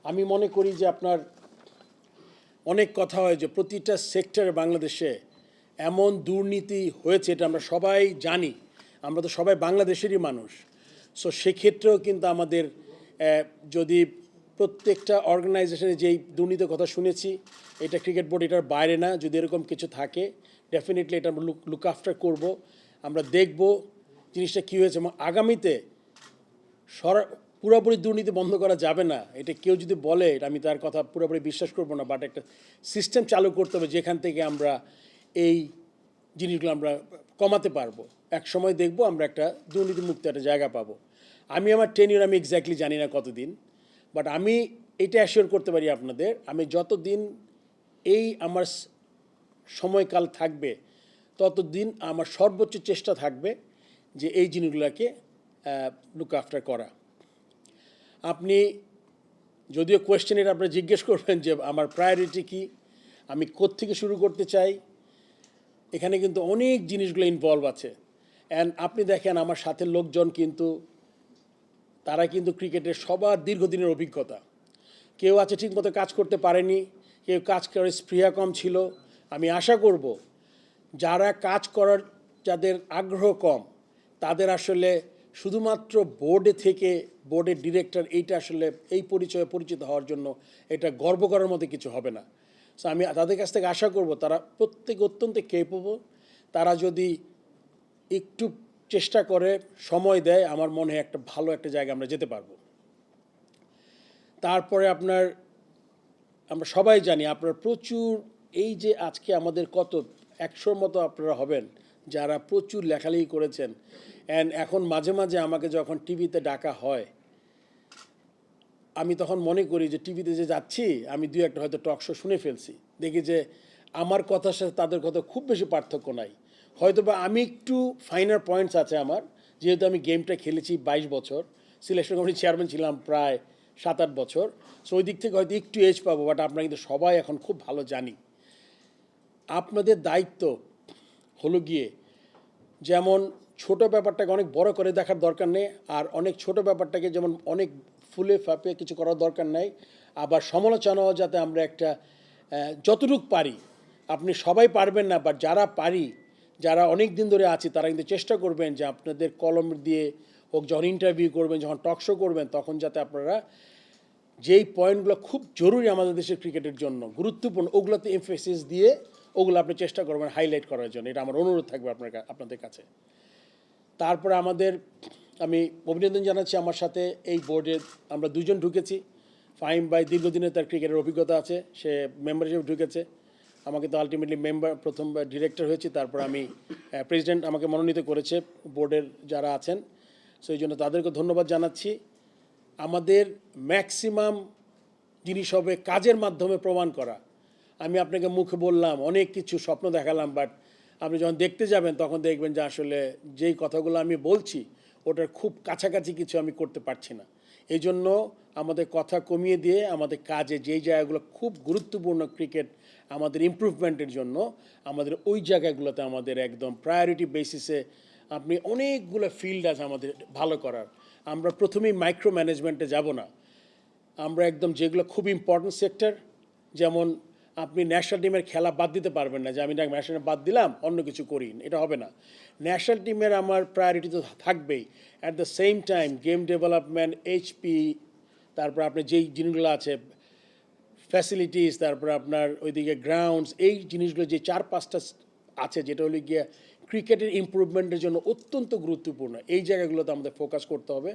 আমি মনে করি যে আপনার অনেক কথা হয় যে প্রতিটা সেক্টরে বাংলাদেশে এমন দুর্নীতি হয়েছে, এটা আমরা সবাই জানি। আমরা তো সবাই বাংলাদেশেরই মানুষ। সো সেক্ষেত্রেও কিন্তু আমাদের যদি প্রত্যেকটা অর্গানাইজেশনে যেই দুর্নীতির কথা শুনেছি, এটা ক্রিকেট বোর্ড এটার বাইরে না। যদি এরকম কিছু থাকে ডেফিনেটলি এটা আমরা লুক আফটার করবো, আমরা দেখব জিনিসটা কী হয়েছে এবং আগামীতে পুরোপুরি দুর্নীতি বন্ধ করা যাবে না। এটা কেউ যদি বলে আমি তার কথা পুরোপুরি বিশ্বাস করবো না, বাট একটা সিস্টেম চালু করতে হবে যেখান থেকে আমরা এই জিনিসগুলো আমরা কমাতে পারবো। এক সময় দেখবো আমরা একটা দুর্নীতিমুক্ত একটা জায়গা পাবো। আমি আমার টেনিউর আমি এক্স্যাক্টলি জানি না কতদিন, বাট আমি এটা অ্যাসিওর করতে পারি আপনাদের, আমি যতদিন এই আমার সময়কাল থাকবে ততদিন আমার সর্বোচ্চ চেষ্টা থাকবে যে এই জিনিসগুলোকে লুক আফটার করা। আপনি যদিও কোয়েশ্চেনের আপনারা জিজ্ঞেস করবেন যে আমার প্রায়োরিটি কী, আমি কোত্থেকে শুরু করতে চাই, এখানে কিন্তু অনেক জিনিসগুলো ইনভলভ আছে। অ্যান্ড আপনি দেখেন আমার সাথে লোকজন কিন্তু তারা কিন্তু ক্রিকেটের সবার দীর্ঘদিনের অভিজ্ঞতা। কেউ আছে ঠিকমতো কাজ করতে পারেনি, কেউ কাজ করার স্পৃহা কম ছিল। আমি আশা করব যারা কাজ করার যাদের আগ্রহ কম তাদের আসলে শুধুমাত্র বোর্ডে থেকে বোর্ডের ডিরেক্টর এইটা আসলে এই পরিচয়ে পরিচিত হওয়ার জন্য এটা গর্ব করার মতো কিছু হবে না। সো আমি তাদের কাছ থেকে আশা করব তারা প্রত্যেকে অত্যন্ত কেপেবল। তারা যদি একটু চেষ্টা করে সময় দেয়, আমার মনে হয় একটা ভালো একটা জায়গা আমরা যেতে পারবো। তারপরে আমরা সবাই জানি আপনার প্রচুর এই যে আজকে আমাদের কত 100-র মতো আপনারা হবেন যারা প্রচুর লেখালেখি করেছেন। অ্যান্ড এখন মাঝে মাঝে আমাকে যখন টিভিতে ডাকা হয় আমি তখন মনে করি যে টিভিতে যে যাচ্ছি আমি দুই একটা হয়তো টক শো শুনে ফেলছি, দেখি যে আমার কথার সাথে তাদের কথা খুব বেশি পার্থক্য নাই। হয়তো বা আমি একটু ফাইনার পয়েন্টস আছে আমার, যেহেতু আমি গেমটা খেলেছি 22 বছর, সিলেকশন কমিটির চেয়ারম্যান ছিলাম প্রায় 7-8 বছর। সো ওই দিক থেকে হয়তো একটু এজ পাবো, বাট আপনারা কিন্তু সবাই এখন খুব ভালো জানি। আপনাদের দায়িত্ব হলো গিয়ে যেমন ছোট ব্যাপারটাকে অনেক বড় করে দেখার দরকার নেই, আর অনেক ছোট ব্যাপারটাকে যেমন অনেক ফুলে ফাঁপে কিছু করার দরকার নাই। আবার সমালোচনাও যাতে আমরা একটা যতটুক পারি, আপনি সবাই পারবেন না, বাট যারা পারি, যারা অনেক দিন ধরে আছি তারা কিন্তু চেষ্টা করবেন যে আপনাদের কলম দিয়ে হোক, যখন ইন্টারভিউ করবেন, যখন টক শো করবেন, তখন যাতে আপনারা যেই পয়েন্টগুলো খুব জরুরি আমাদের দেশের ক্রিকেটের জন্য গুরুত্বপূর্ণ ওগুলোতে এমফেসিস দিয়ে ওগুলো আপনি চেষ্টা করবেন হাইলাইট করার জন্য। এটা আমার অনুরোধ থাকবে আপনাদের কাছে। তারপরে আমি অভিনন্দন জানাচ্ছি, আমার সাথে এই বোর্ডে আমরা দুজন ঢুকেছি। ফাহিম ভাই দীর্ঘদিনের তার ক্রিকেটের অভিজ্ঞতা আছে, সে মেম্বার হিসেবে ঢুকেছে। আমাকে তো আলটিমেটলি প্রথম ডিরেক্টর হয়েছি, তারপর আমি প্রেসিডেন্ট আমাকে মনোনীত করেছে বোর্ডের যারা আছেন। সো এই জন্য তাদেরকে ধন্যবাদ জানাচ্ছি। আমাদের ম্যাক্সিমাম জিনিস হবে কাজের মাধ্যমে প্রমাণ করা। আমি আপনাকে মুখে বললাম, অনেক কিছু স্বপ্ন দেখালাম, বাট আপনি যখন দেখতে যাবেন তখন দেখবেন যে আসলে যেই কথাগুলো আমি বলছি ওটার খুব কাছাকাছি কিছু আমি করতে পারছি না। এই জন্য আমাদের কথা কমিয়ে দিয়ে আমাদের কাজে যেই জায়গাগুলো খুব গুরুত্বপূর্ণ ক্রিকেট আমাদের ইমপ্রুভমেন্টের জন্য, আমাদের ওই জায়গাগুলোতে আমাদের একদম প্রায়োরিটি বেসিসে আপনি অনেকগুলো ফিল্ড আছে আমাদের ভালো করার। আমরা প্রথমেই মাইক্রো ম্যানেজমেন্টে যাব না, আমরা একদম যেগুলো খুব ইম্পর্টেন্ট সেক্টর, যেমন আপনি ন্যাশনাল টিমের খেলা বাদ দিতে পারবেন না যে আমি ন্যাশনাল বাদ দিলাম অন্য কিছু করি, এটা হবে না। ন্যাশনাল টিমের আমার প্রায়োরিটি তো থাকবেই। At the same time game development, HP, তারপর আপনার যেই জিনিসগুলো আছে ফ্যাসিলিটিস, তারপর আপনার ওইদিকে গ্রাউন্ডস, এই জিনিসগুলো যে 4-5টা আছে যেটা হলো গিয়ে ক্রিকেটের ইমপ্রুভমেন্টের জন্য অত্যন্ত গুরুত্বপূর্ণ, এই জায়গাগুলোতে আমাদের ফোকাস করতে হবে।